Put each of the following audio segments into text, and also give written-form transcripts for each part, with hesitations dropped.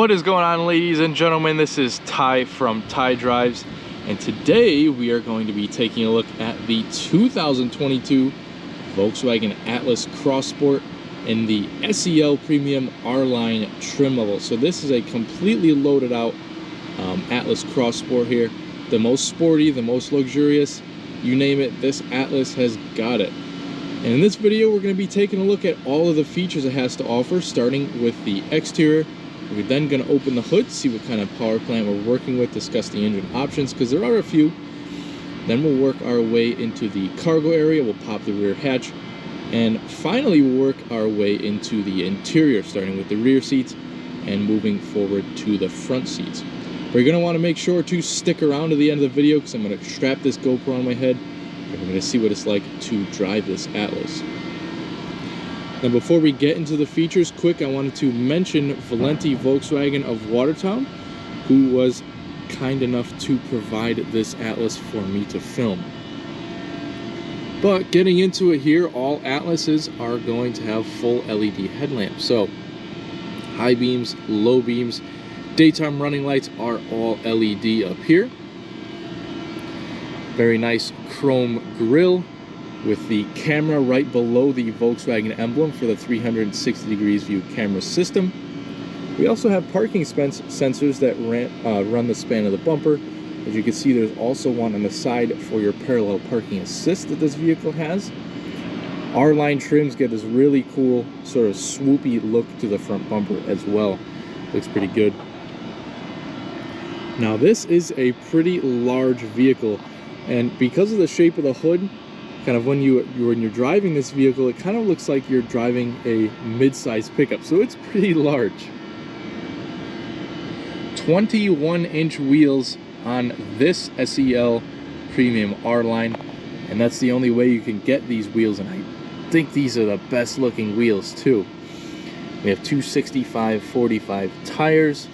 What is going on, ladies and gentlemen? This is Ty from Ty Drives, and today we are going to be taking a look at the 2022 Volkswagen Atlas Cross Sport in the SEL Premium R-Line trim level. So this is a completely loaded out Atlas Cross Sport here. The most sporty, the most luxurious, you name it, this Atlas has got it. And in this video, we're going to be taking a look at all of the features it has to offer, starting with the exterior. We're then going to open the hood, see what kind of power plant we're working with, discuss the engine options, because there are a few. Then we'll work our way into the cargo area, we'll pop the rear hatch, and finally we'll work our way into the interior, starting with the rear seats and moving forward to the front seats. We're going to want to make sure to stick around to the end of the video, because I'm going to strap this GoPro on my head, and we're going to see what it's like to drive this Atlas. Now, before we get into the features, I wanted to mention Valenti Volkswagen of Watertown, who was kind enough to provide this Atlas for me to film. But getting into it here, all Atlases are going to have full LED headlamps. So high beams, low beams, daytime running lights are all LED up here. Very nice chrome grille with the camera right below the Volkswagen emblem for the 360 degrees view camera system. We also have parking sensors that run the span of the bumper. As you can see, there's also one on the side for your parallel parking assist that this vehicle has. R-line trims get this really cool sort of swoopy look to the front bumper as well. Looks pretty good. Now, this is a pretty large vehicle, and because of the shape of the hood, kind of when you're driving this vehicle, it kind of looks like you're driving a mid-size pickup, so it's pretty large. 21-inch wheels on this SEL Premium R-Line, and that's the only way you can get these wheels, and I think these are the best looking wheels too. We have 265/45 tires.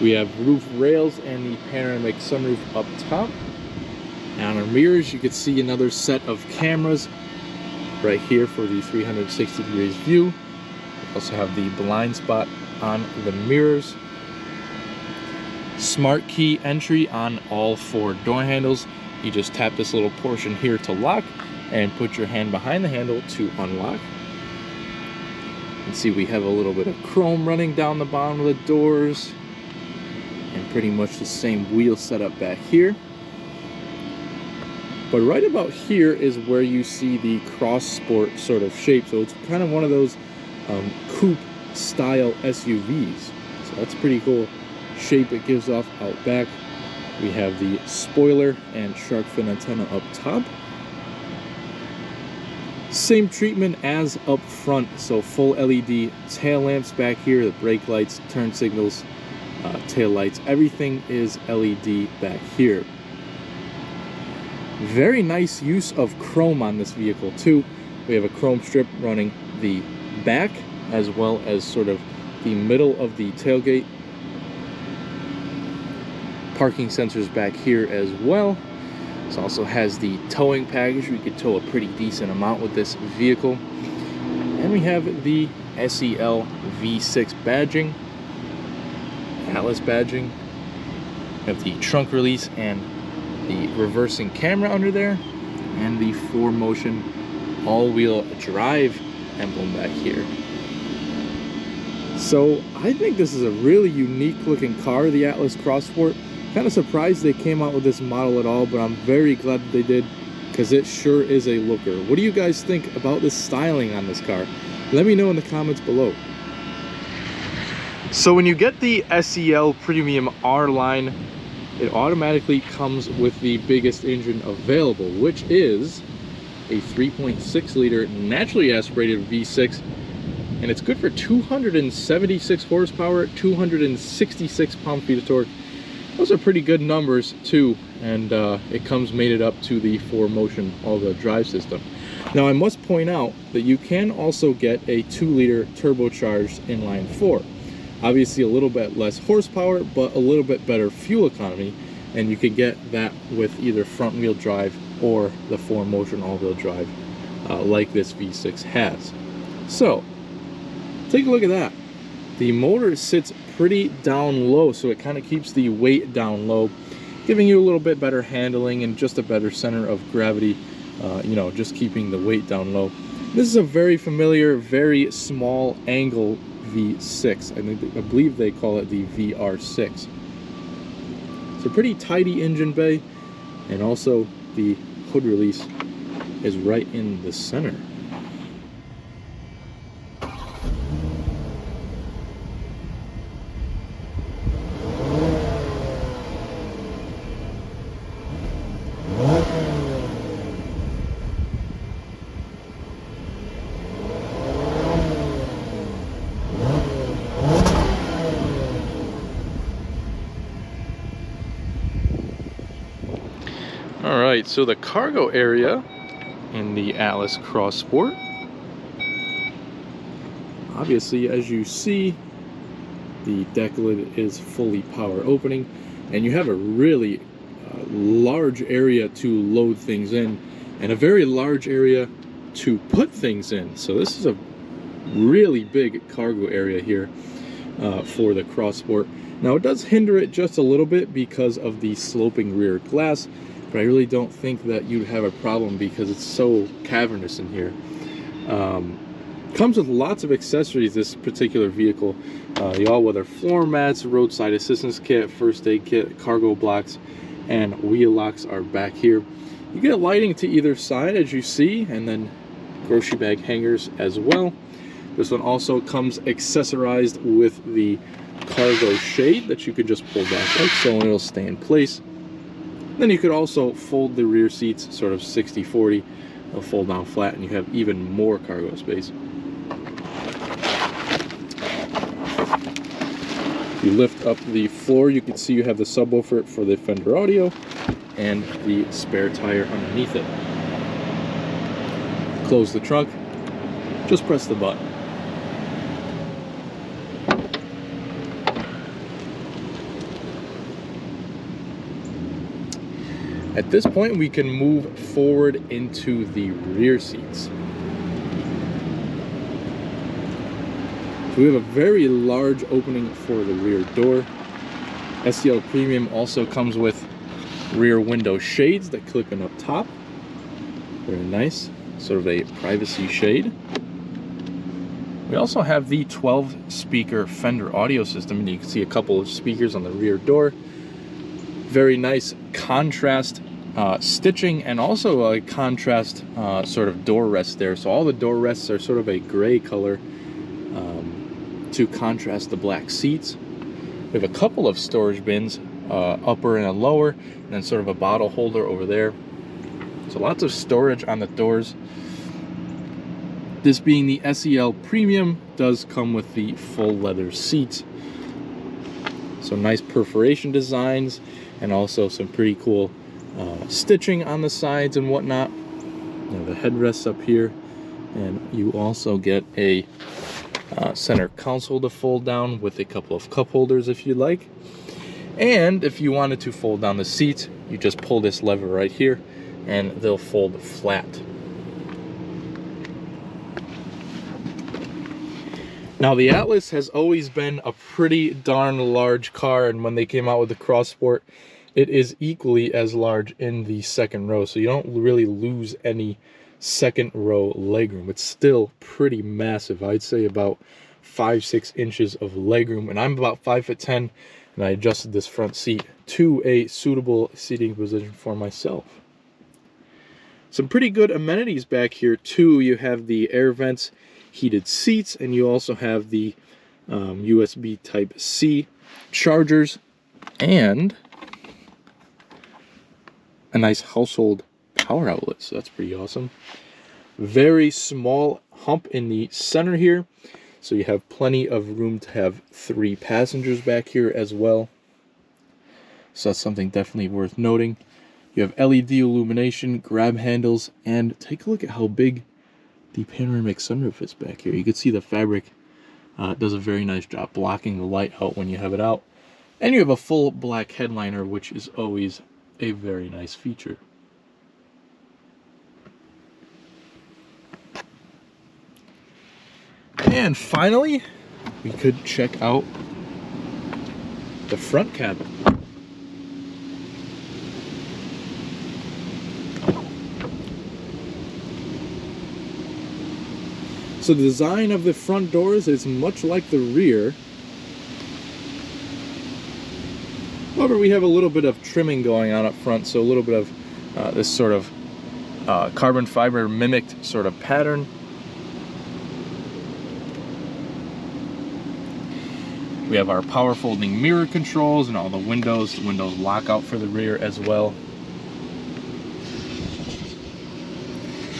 We have roof rails and the panoramic sunroof up top. And on our mirrors, you can see another set of cameras right here for the 360 degrees view. We also have the blind spot on the mirrors. Smart key entry on all 4 door handles. You just tap this little portion here to lock and put your hand behind the handle to unlock. You can see we have a little bit of chrome running down the bottom of the doors, and pretty much the same wheel setup back here. But right about here is where you see the Cross Sport sort of shape. So it's kind of one of those coupe style SUVs. So that's pretty cool shape it gives off out back. We have the spoiler and shark fin antenna up top. Same treatment as up front, so full LED tail lamps back here, the brake lights, turn signals, tail lights, everything is LED back here. Very nice use of chrome on this vehicle too. We have a chrome strip running the back as well as sort of the middle of the tailgate. Parking sensors back here as well. This also has the towing package. We could tow a pretty decent amount with this vehicle. And we have the SEL V6 badging, Atlas badging. We have the trunk release and the reversing camera under there, and the 4Motion all-wheel drive emblem back here. So I think this is a really unique looking car, the Atlas Cross Sport. Kind of surprised they came out with this model at all, but I'm very glad that they did, because it sure is a looker. What do you guys think about the styling on this car? Let me know in the comments below. So when you get the SEL Premium R-Line, it automatically comes with the biggest engine available, which is a 3.6 liter naturally aspirated V6, and it's good for 276 horsepower, 266 pound-feet of torque. Those are pretty good numbers too, and it comes mated up to the 4Motion all-wheel drive system. Now, I must point out that you can also get a 2-liter turbocharged inline 4. Obviously a little bit less horsepower, but a little bit better fuel economy, and you can get that with either front wheel drive or the 4Motion all-wheel drive like this V6 has. So take a look at that. The motor sits pretty down low, so it kind of keeps the weight down low, giving you a little bit better handling and just a better center of gravity, you know, just keeping the weight down low. This is a very familiar, very small angle V6. I believe they call it the VR6. It's a pretty tidy engine bay, and also the hood release is right in the center. Alright, so the cargo area in the Atlas Cross Sport, obviously, as you see, the deck lid is fully power opening, and you have a really large area to load things in, and a very large area to put things in. So this is a really big cargo area here for the Cross Sport. Now, it does hinder it just a little bit because of the sloping rear glass, but I really don't think that you'd have a problem because it's so cavernous in here. Comes with lots of accessories, this particular vehicle. The all-weather floor mats, roadside assistance kit, first aid kit, cargo blocks, and wheel locks are back here. You get lighting to either side, as you see, and then grocery bag hangers as well. This one also comes accessorized with the cargo shade that you can just pull back like so, and it'll stay in place. Then you could also fold the rear seats sort of 60-40. They'll fold down flat, and you have even more cargo space. If you lift up the floor, you can see you have the subwoofer for the Fender audio and the spare tire underneath it. Close the trunk, just press the button. At this point, we can move forward into the rear seats. So we have a very large opening for the rear door. SEL Premium also comes with rear window shades that clip in up top. Very nice, sort of a privacy shade. We also have the 12-speaker Fender audio system, and you can see a couple of speakers on the rear door. Very nice contrast stitching, and also a contrast sort of door rest there. So all the door rests are sort of a gray color to contrast the black seats. We have a couple of storage bins, upper and a lower, and then sort of a bottle holder over there. So lots of storage on the doors. This being the SEL Premium, does come with the full leather seats. So nice perforation designs, and also some pretty cool stitching on the sides and whatnot. You know, the headrests up here, and you also get a center console to fold down with a couple of cup holders if you like. And if you wanted to fold down the seats, you just pull this lever right here and they'll fold flat. Now, the Atlas has always been a pretty darn large car, and when they came out with the Cross Sport, it is equally as large in the second row, so you don't really lose any second row legroom. It's still pretty massive. I'd say about 5-6 inches of legroom, and I'm about 5'10", and I adjusted this front seat to a suitable seating position for myself. Some pretty good amenities back here too. You have the air vents, heated seats, and you also have the USB Type-C chargers, and a nice household power outlet, so that's pretty awesome. Very small hump in the center here, so you have plenty of room to have 3 passengers back here as well. So that's something definitely worth noting. You have LED illumination, grab handles, and take a look at how big the panoramic sunroof is back here. You can see the fabric does a very nice job blocking the light out when you have it out. And you have a full black headliner, which is always a very nice feature. And finally, we could check out the front cabin. So the design of the front doors is much like the rear. However, we have a little bit of trimming going on up front, so a little bit of this sort of carbon fiber mimicked sort of pattern. We have our power folding mirror controls and all the windows lock out for the rear as well.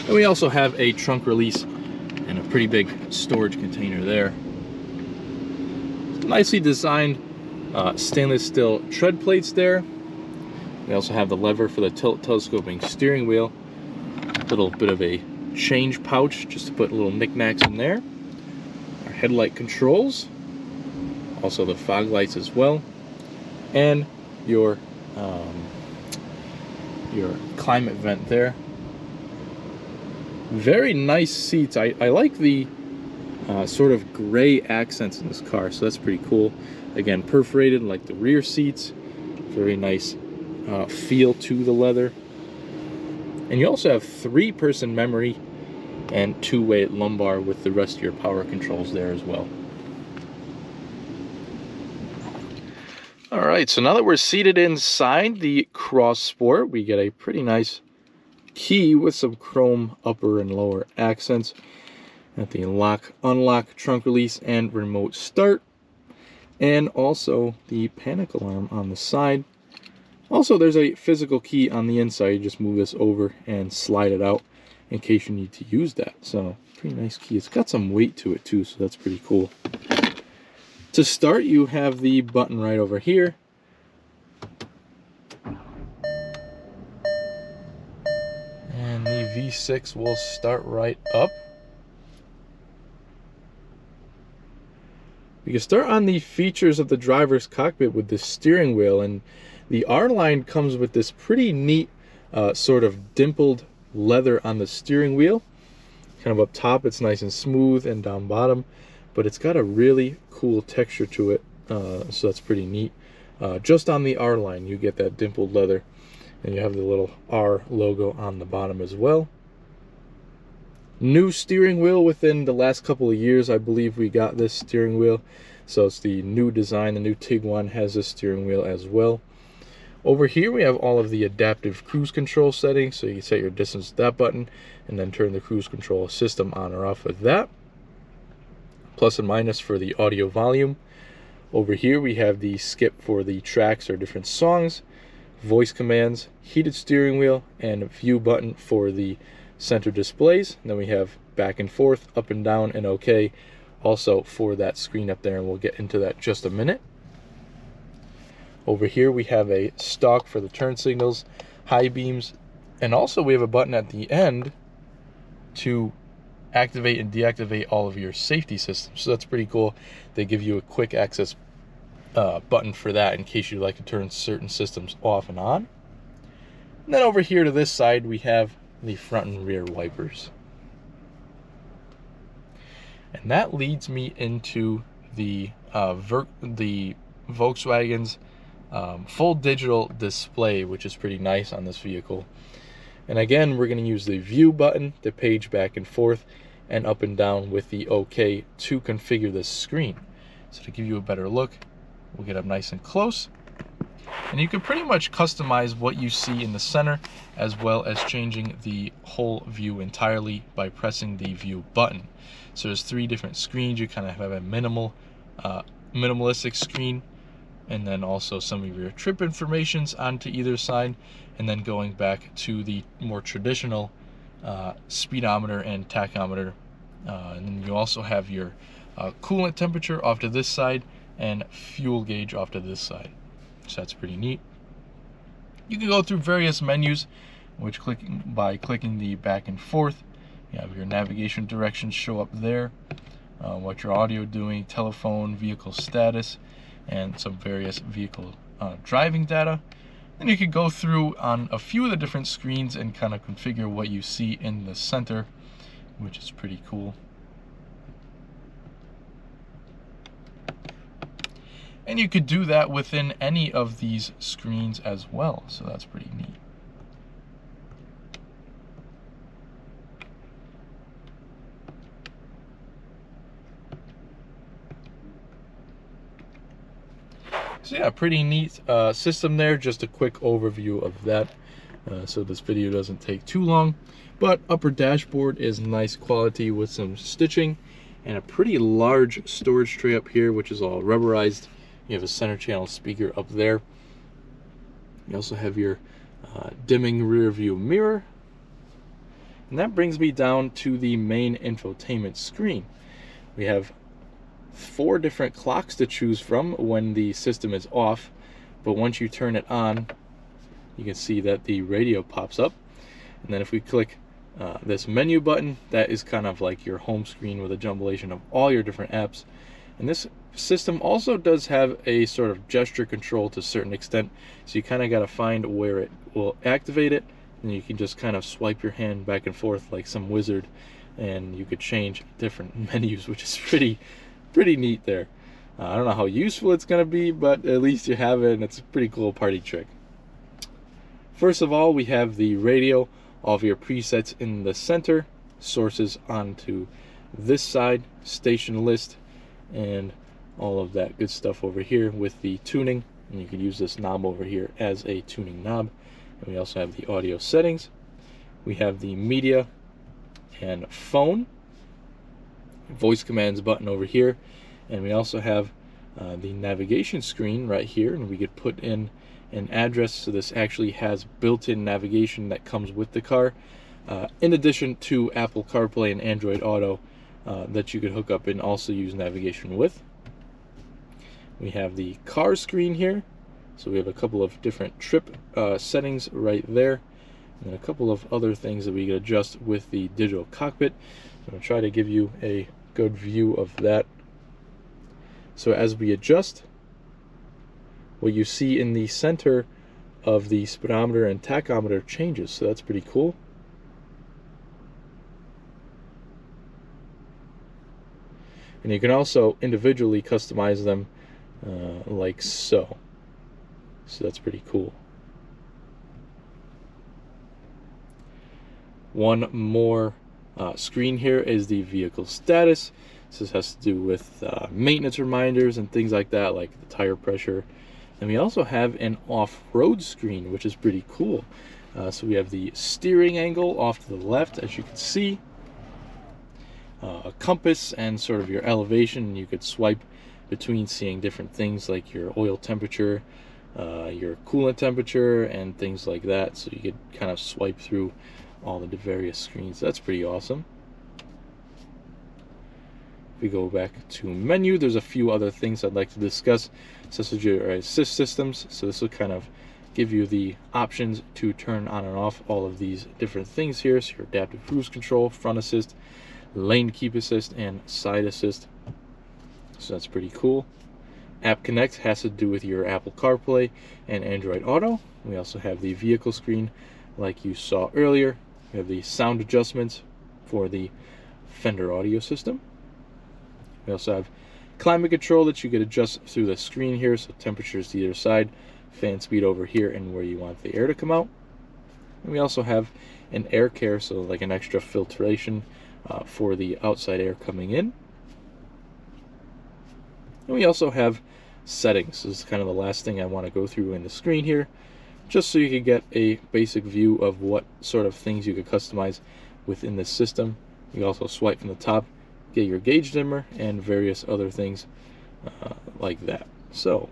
And we also have a trunk release and a pretty big storage container there. Nicely designed stainless steel tread plates there. We also have the lever for the telescoping steering wheel. A little bit of a change pouch just to put little knickknacks in there. Our headlight controls. Also the fog lights as well. And your climate vent there. Very nice seats. I like the sort of gray accents in this car, so that's pretty cool. Again, perforated like the rear seats. Very nice feel to the leather. And you also have 3-person memory and 2-way lumbar with the rest of your power controls there as well. Alright, so now that we're seated inside the Cross Sport, we get a pretty nice key with some chrome upper and lower accents at the lock, unlock, trunk release, and remote start, and also the panic alarm on the side. Also, there's a physical key on the inside. You just move this over and slide it out in case you need to use that. So, pretty nice key. It's got some weight to it too, so that's pretty cool. To start, you have the button right over here. And the V6 will start right up. We can start on the features of the driver's cockpit with the steering wheel, and the R-Line comes with this pretty neat sort of dimpled leather on the steering wheel. Kind of up top, it's nice and smooth, and down bottom, but it's got a really cool texture to it, so that's pretty neat. Just on the R-Line, you get that dimpled leather, and you have the little R logo on the bottom as well. New steering wheel within the last couple of years. I believe we got this steering wheel, so it's the new design. The new Tiguan has this steering wheel as well. Over here we have all of the adaptive cruise control settings, so you can set your distance with that button and then turn the cruise control system on or off with that. Plus and minus for the audio volume. Over here we have the skip for the tracks or different songs, voice commands, heated steering wheel, and view button for the center displays. And then we have back and forth, up and down, and OK also for that screen up there, and we'll get into that in just a minute. Over here we have a stalk for the turn signals, high beams, and also we have a button at the end to activate and deactivate all of your safety systems. So that's pretty cool. They give you a quick access button for that in case you'd like to turn certain systems off and on. And then over here to this side we have the front and rear wipers. And that leads me into the Volkswagen's full digital display, which is pretty nice on this vehicle. And again, we're going to use the view button to page back and forth and up and down with the OK to configure this screen. So to give you a better look, we'll get up nice and close. And you can pretty much customize what you see in the center, as well as changing the whole view entirely by pressing the view button. So there's 3 different screens. You kind of have a minimalistic screen, and then also some of your trip informations onto either side, and then going back to the more traditional speedometer and tachometer. And then you also have your coolant temperature off to this side and fuel gauge off to this side. So that's pretty neat. You can go through various menus, which by clicking the back and forth, you have your navigation directions show up there, what your audio doing, telephone, vehicle status, and some various vehicle driving data. Then you can go through on a few of the different screens and kind of configure what you see in the center, which is pretty cool. And you could do that within any of these screens as well, so that's pretty neat. So yeah, pretty neat system there. Just a quick overview of that, so this video doesn't take too long. But upper dashboard is nice quality with some stitching and a pretty large storage tray up here, which is all rubberized. You have a center channel speaker up there. You also have your dimming rear view mirror. And that brings me down to the main infotainment screen. We have 4 different clocks to choose from when the system is off, but once you turn it on, you can see that the radio pops up. And then if we click this menu button, that is kind of like your home screen with a jumblation of all your different apps. And this system also does have a sort of gesture control to a certain extent, so you kind of got to find where it will activate it, and you can just kind of swipe your hand back and forth like some wizard, and you could change different menus, which is pretty neat there. I don't know how useful it's going to be, but at least you have it, and it's a pretty cool party trick. First of all, we have the radio, all of your presets in the center, sources onto this side, station list, and all of that good stuff over here with the tuning. And you can use this knob over here as a tuning knob. And we also have the audio settings. We have the media and phone, voice commands button over here, and we also have the navigation screen right here, and we could put in an address. So this actually has built-in navigation that comes with the car, in addition to Apple CarPlay and Android Auto that you could hook up and also use navigation with. We have the car screen here, so we have a couple of different trip settings right there, and a couple of other things that we can adjust with the digital cockpit. I'm going to try to give you a good view of that. So as we adjust, what you see in the center of the speedometer and tachometer changes, so that's pretty cool. And you can also individually customize them like so. So that's pretty cool. One more screen here is the vehicle status. This has to do with maintenance reminders and things like that, like the tire pressure. And we also have an off-road screen, which is pretty cool. So we have the steering angle off to the left, as you can see, a compass and sort of your elevation. You could swipe between seeing different things like your oil temperature, your coolant temperature, and things like that. So you could kind of swipe through all the various screens. That's pretty awesome. If we go back to menu, there's a few other things I'd like to discuss, such as your assist systems. So this will kind of give you the options to turn on and off all of these different things here. So your adaptive cruise control, front assist, lane keep assist, and side assist. So that's pretty cool. App Connect has to do with your Apple CarPlay and Android Auto. We also have the vehicle screen like you saw earlier. We have the sound adjustments for the Fender audio system. We also have climate control that you could adjust through the screen here, so temperatures to either side, fan speed over here, and where you want the air to come out. And we also have an air care, so like an extra filtration for the outside air coming in. And we also have settings. This is kind of the last thing I want to go through in the screen here, just so you can get a basic view of what sort of things you could customize within this system. You also swipe from the top, get your gauge dimmer, and various other things like that. So,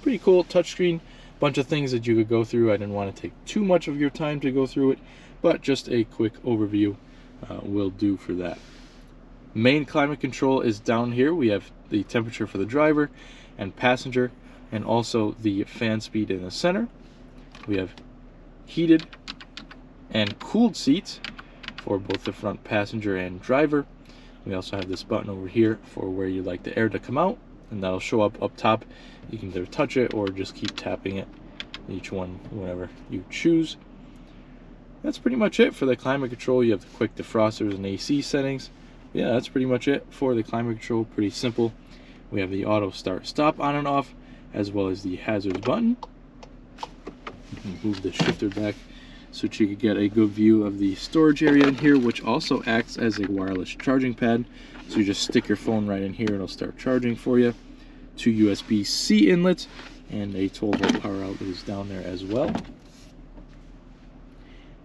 pretty cool touchscreen. Bunch of things that you could go through. I didn't want to take too much of your time to go through it, but just a quick overview will do for that. Main climate control is down here. We have the temperature for the driver and passenger, and also the fan speed in the center. We have heated and cooled seats for both the front passenger and driver. We also have this button over here for where you'd like the air to come out, and that'll show up top. You can either touch it or just keep tapping it, each one whenever you choose. That's pretty much it for the climate control. You have the quick defrosters and AC settings. Yeah, that's pretty much it for the climate control. Pretty simple. We have the auto start stop on and off, as well as the hazards button. Move the shifter back so that you can get a good view of the storage area in here, which also acts as a wireless charging pad. So you just stick your phone right in here and it'll start charging for you. 2 USB-C inlets and a 12-volt power outlet is down there as well.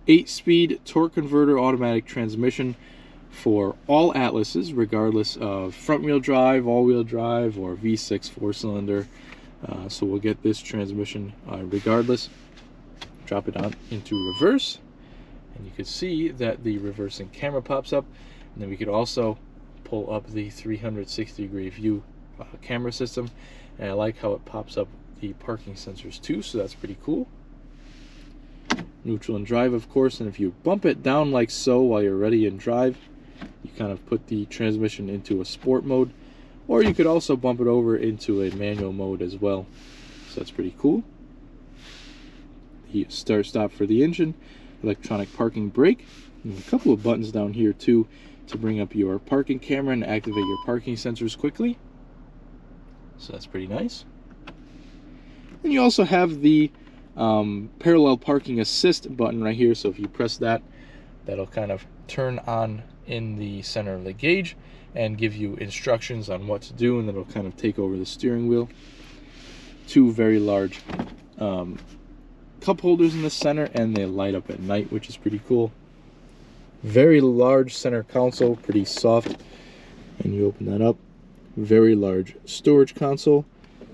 8-speed torque converter automatic transmission for all Atlases, regardless of front-wheel drive, all-wheel drive, or V6 4-cylinder. So we'll get this transmission regardless. Drop it on into reverse, and you can see that the reversing camera pops up. And then we could also pull up the 360-degree view camera system, and I like how it pops up the parking sensors too, so that's pretty cool. Neutral and drive, of course, and if you bump it down like so while you're ready in drive, you kind of put the transmission into a sport mode, or you could also bump it over into a manual mode as well, so that's pretty cool. The start stop for the engine, electronic parking brake, and a couple of buttons down here too to bring up your parking camera and activate your parking sensors quickly, so that's pretty nice. And you also have the parallel parking assist button right here, so if you press that, that'll kind of turn on in the center of the gauge and give you instructions on what to do, and it'll kind of take over the steering wheel. 2 very large cup holders in the center, and they light up at night, which is pretty cool. Very large center console, pretty soft, and you open that up. Very large storage console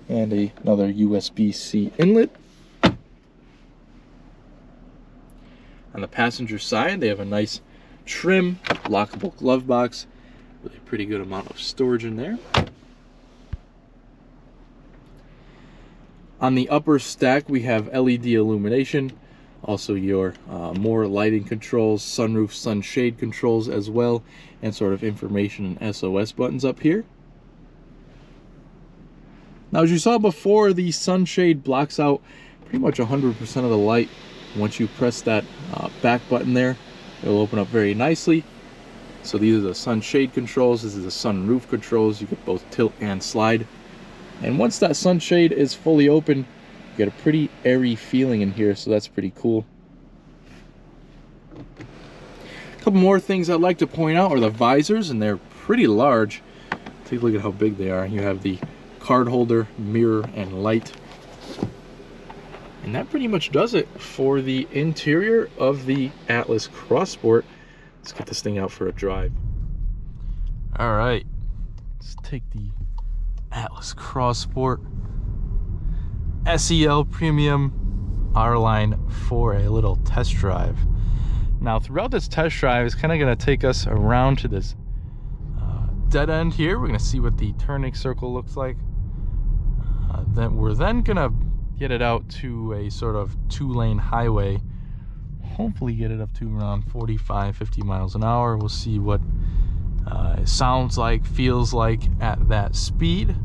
and another USB-C inlet. On the passenger side, they have a nice trim lockable glove box with a pretty good amount of storage in there. On the upper stack, we have LED illumination, also your more lighting controls, sunroof, sunshade controls as well, and sort of information and SOS buttons up here. Now, as you saw before, the sunshade blocks out pretty much 100% of the light. Once you press that back button there, it'll open up very nicely. So these are the sunshade controls. This is the sunroof controls. You can both tilt and slide. And once that sunshade is fully open, you get a pretty airy feeling in here, so that's pretty cool. A couple more things I'd like to point out are the visors, and they're pretty large. Take a look at how big they are. You have the card holder, mirror, and light. And that pretty much does it for the interior of the Atlas Cross Sport. Let's get this thing out for a drive. All right, let's take the Atlas Cross Sport SEL Premium R-Line for a little test drive. Now, throughout this test drive, it's kind of going to take us around to this dead end here. We're going to see what the turning circle looks like. Then we're going to get it out to a sort of 2-lane highway. Hopefully get it up to around 45-50 miles an hour. We'll see what it sounds like, feels like at that speed.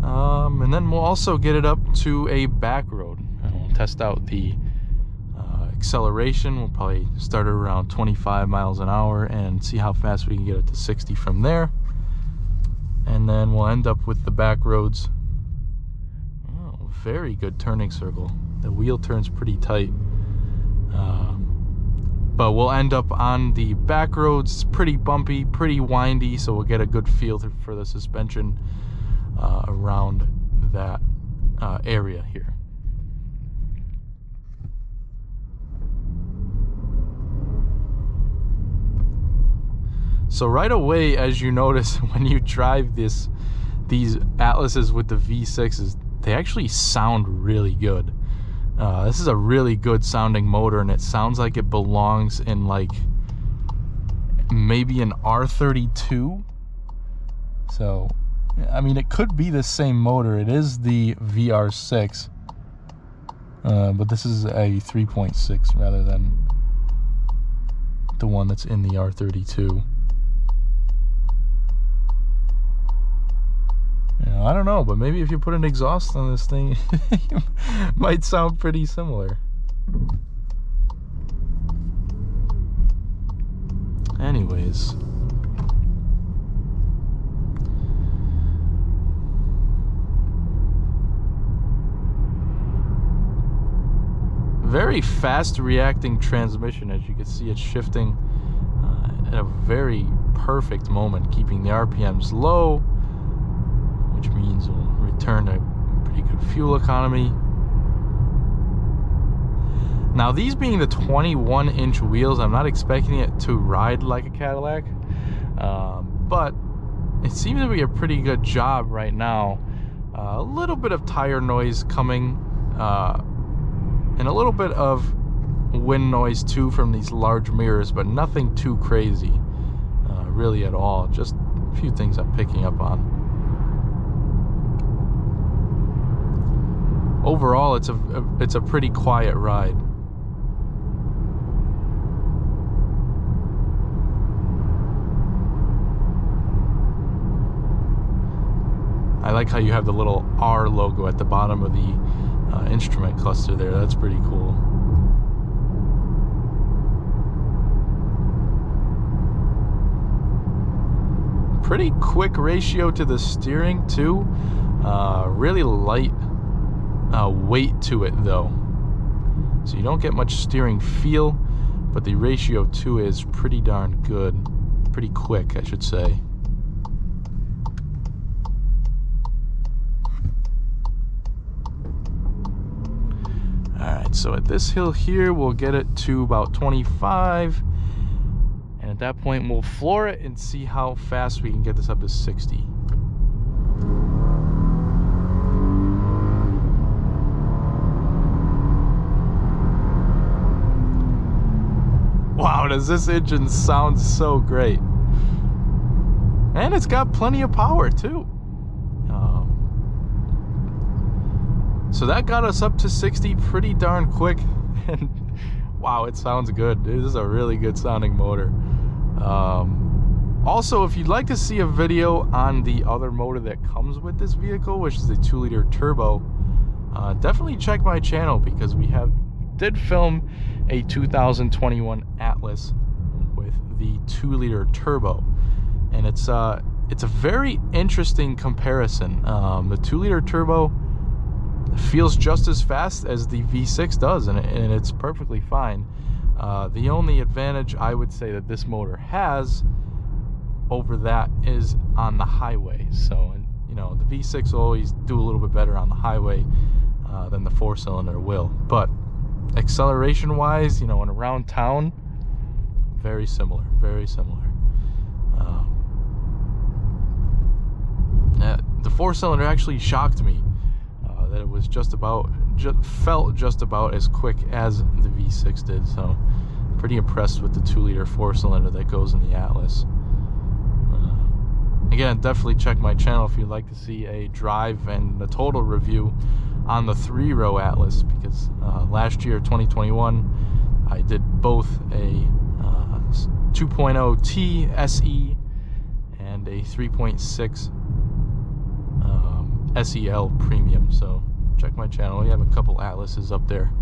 And then we'll also get it up to a back road, and we'll test out the acceleration. We'll probably start it around 25 miles an hour and see how fast we can get it to 60 from there. And then we'll end up with the back roads. Oh, very good turning circle. The wheel turns pretty tight. But we'll end up on the back roads. It's pretty bumpy, pretty windy, so we'll get a good feel for the suspension around that area here. So right away, as you notice, when you drive these Atlases with the V6s, they actually sound really good. This is a really good sounding motor, and it sounds like it belongs in like maybe an R32. So, I mean, it could be the same motor. It is the VR6, but this is a 3.6 rather than the one that's in the R32. I don't know, but maybe if you put an exhaust on this thing, it might sound pretty similar. Anyways, Very fast reacting transmission. As you can see, it's shifting at a very perfect moment, keeping the RPMs low, which means we'll return a pretty good fuel economy. Now, these being the 21-inch wheels, I'm not expecting it to ride like a Cadillac, but it seems to be a pretty good job right now. A little bit of tire noise coming, and a little bit of wind noise too from these large mirrors, but nothing too crazy, really at all. Just a few things I'm picking up on. Overall, it's a pretty quiet ride. I like how you have the little R logo at the bottom of the instrument cluster there. That's pretty cool. Pretty quick ratio to the steering too. Really light weight to it though, so you don't get much steering feel, but the ratio too is pretty darn good. Pretty quick, I should say. Alright, so at this hill here, we'll get it to about 25. And at that point, we'll floor it and see how fast we can get this up to 60. Wow, does this engine sound so great. And it's got plenty of power too. So that got us up to 60 pretty darn quick, and wow, it sounds good. This is a really good sounding motor. Also, if you'd like to see a video on the other motor that comes with this vehicle, which is the 2-liter turbo, definitely check my channel, because we did film a 2021 Atlas with the 2-liter turbo, and it's a very interesting comparison. The 2-liter turbo feels just as fast as the V6 does, and it's perfectly fine. The only advantage I would say that this motor has over that is on the highway. So, you know, the V6 will always do a little bit better on the highway than the 4-cylinder will. But acceleration wise, you know, and around town, very similar, very similar. The 4-cylinder actually shocked me. That it was felt just about as quick as the V6 did. So pretty impressed with the 2-liter 4-cylinder that goes in the Atlas. Again, definitely check my channel if you'd like to see a drive and a total review on the 3-row Atlas, because last year, 2021, I did both a 2.0 T SE and a 3.6 SEL Premium. So check my channel. We have a couple Atlases up there.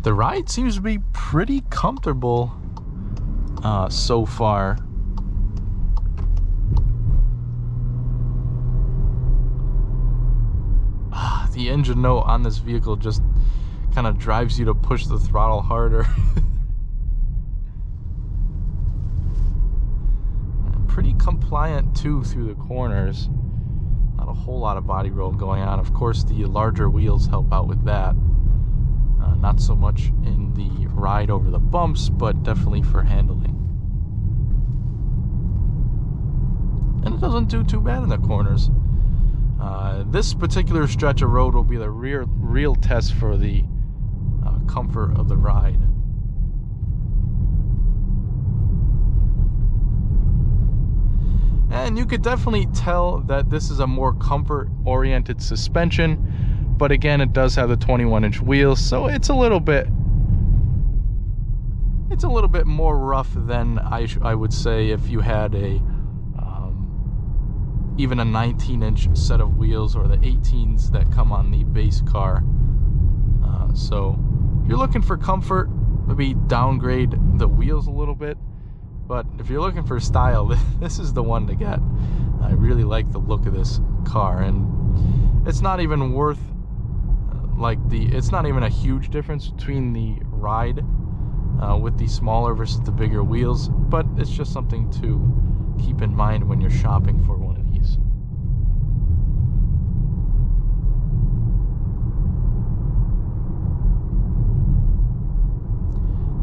The ride seems to be pretty comfortable so far. The engine note on this vehicle just kind of drives you to push the throttle harder. Pretty compliant too through the corners. Not a whole lot of body roll going on. Of course, the larger wheels help out with that. Not so much in the ride over the bumps, but definitely for handling. And it doesn't do too bad in the corners. This particular stretch of road will be the real test for the comfort of the ride. And you could definitely tell that this is a more comfort-oriented suspension, but again, it does have the 21-inch wheels, so it's a little bit more rough than I would say if you had even a 19-inch set of wheels, or the 18s that come on the base car. So if you're looking for comfort, maybe downgrade the wheels a little bit. But if you're looking for style, this is the one to get. I really like the look of this car, and it's not even worth it's not even a huge difference between the ride with the smaller versus the bigger wheels, but it's just something to keep in mind when you're shopping for one of these.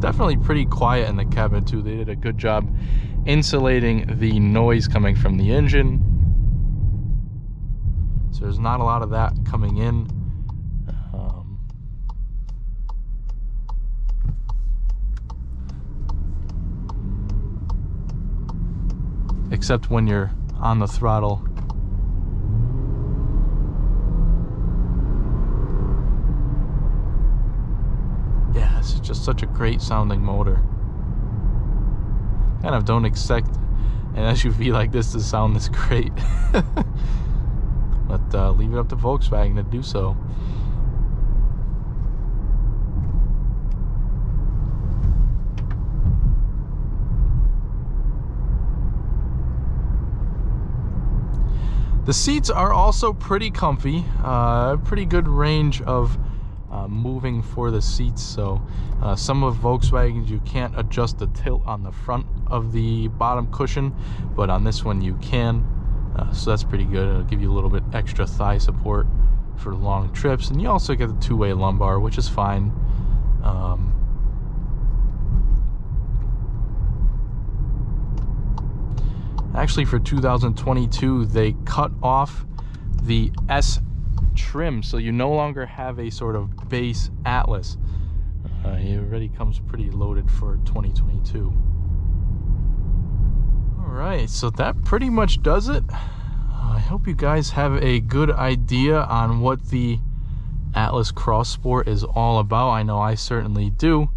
Definitely pretty quiet in the cabin too. They did a good job insulating the noise coming from the engine, so there's not a lot of that coming in. Except when you're on the throttle. Yeah, this is just such a great sounding motor. Kind of don't expect an SUV like this to sound this great. But leave it up to Volkswagen to do so. The seats are also pretty comfy, pretty good range of moving for the seats. So some of Volkswagens you can't adjust the tilt on the front of the bottom cushion, but on this one you can. So that's pretty good. It'll give you a little bit extra thigh support for long trips, and you also get the two-way lumbar, which is fine. Actually, for 2022, they cut off the S trim, so you no longer have a sort of base Atlas. It already comes pretty loaded for 2022. Alright, so that pretty much does it. I hope you guys have a good idea on what the Atlas Cross Sport is all about. I know I certainly do.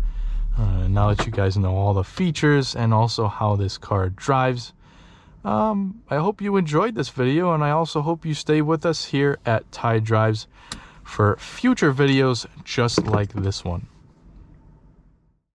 Now that you guys know all the features and also how this car drives. I hope you enjoyed this video, and I also hope you stay with us here at Ty Drives for future videos just like this one.